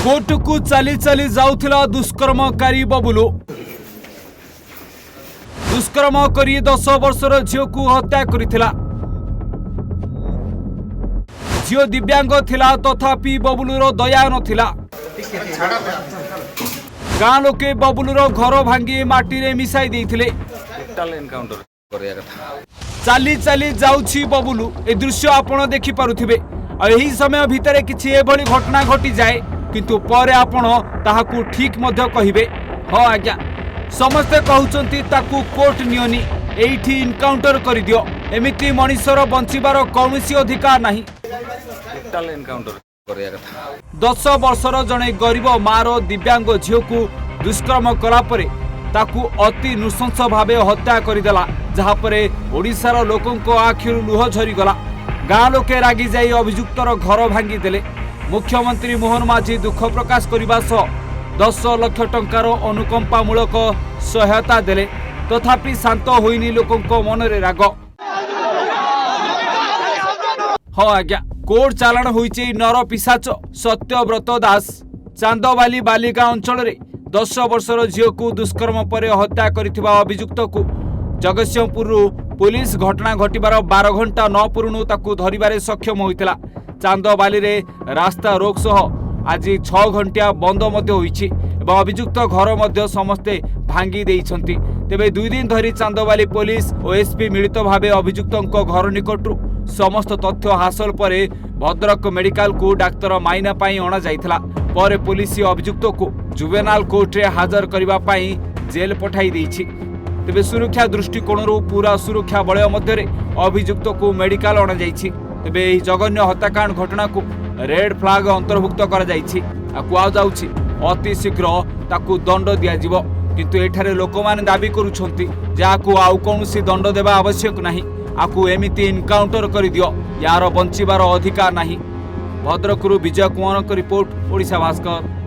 Court को चली चली जाउथिला दुष्कर्मकारी बबुलू। दुष्कर्म करी 10 वर्षर झील को हत्या करिथिला। झील दिव्यांग थिला तथापि बबुलूर दया नथिला। गाँ लोके बबुलूर घर भांगी माटी रे मिसाई देइथिले। चाली चाली जाउछि बबुलू। ए दृश्य आपण देखि पारुथिबे। एही समय भितरे किछि एभली घटना घटी जाए किंतु परे आपण ताहाकू ठीक मध्य कहिबे। हाँ आज्ञा समस्ते कहउचंती ताकू कोर्ट नियोनी, एइठी इनकाउंटर करि दियो। एमिति मनीषर बंचिबार कौनसी अधिकार नाही। 10 वर्षर जणे गरीब मार दिव्यांग झील को दुष्कर्म कला परे ताकू अति नृशंस भावे हत्या करदेला, जहा परे ओडिशार लोकंको आखिरु लुह झरी गला। गाँ लोके रागी जाई अभियुक्तर घर भांगी देले। मुख्यमंत्री मोहन माझी दुख प्रकाश करने सह 10 लाख टंकार अनुकंपामूलक सहायता देले, तथापि शांत होइनी लोकंको मनरे राग। हाँ आज्ञा कोर्ट चालाण होइचे नर पिशाच सत्यव्रत दास चांदबाली बालिका अंचल रे 10 वर्षर झील को दुष्कर्म पर हत्या करिथिबा अभियुक्त को जगतसिंहपुर पुलिस घटना घटिबार 12 घंटा न पूर्णु ताकू धरिबारे सक्षम होइतिला। चांदबाली रे रास्ता रोक सह आज 6 घंटिया बंद मध्य होइछि एवं अभियुक्त घर मध्य समस्ते भांगी देइछंती। तेबे 2 दिन धरी चांदबाली पुलिस और एसपी मिलित भावे अभियुक्तଙ୍କ घर निकटरू समस्त तथ्य हासिल परे भद्रक मेडिकल को डाक्तर माइना पाई अणा जाइथिला। परे पुलिस अभियुक्त को जुवेनाल कोर्ट रे हाजर करिबा पाई जेल पठाई देइछि। तेबे सुरक्षा दृष्टिकोणरू पूरा सुरक्षा बलय मध्य अभियुक्त को मेडिकल अणा जाइछि। तेबे एही जघन्य हत्याकांड घटना को रेड फ्लैग अंतर्भुक्त करा जाइछि। कुआ जाउछि अति शीघ्र ताकू दंड दिया जिवो, किंतु एठारे लोकमाने दाबी करूछंती जाकू आउ कोनोसी दंड देबा आवश्यक नाही। आकू एमिति इनकाउंटर करि दियो, यार बंचिबार अधिकार नाही। भद्रकरू विजय कुमारक रिपोर्ट, ओडिशा भास्कर।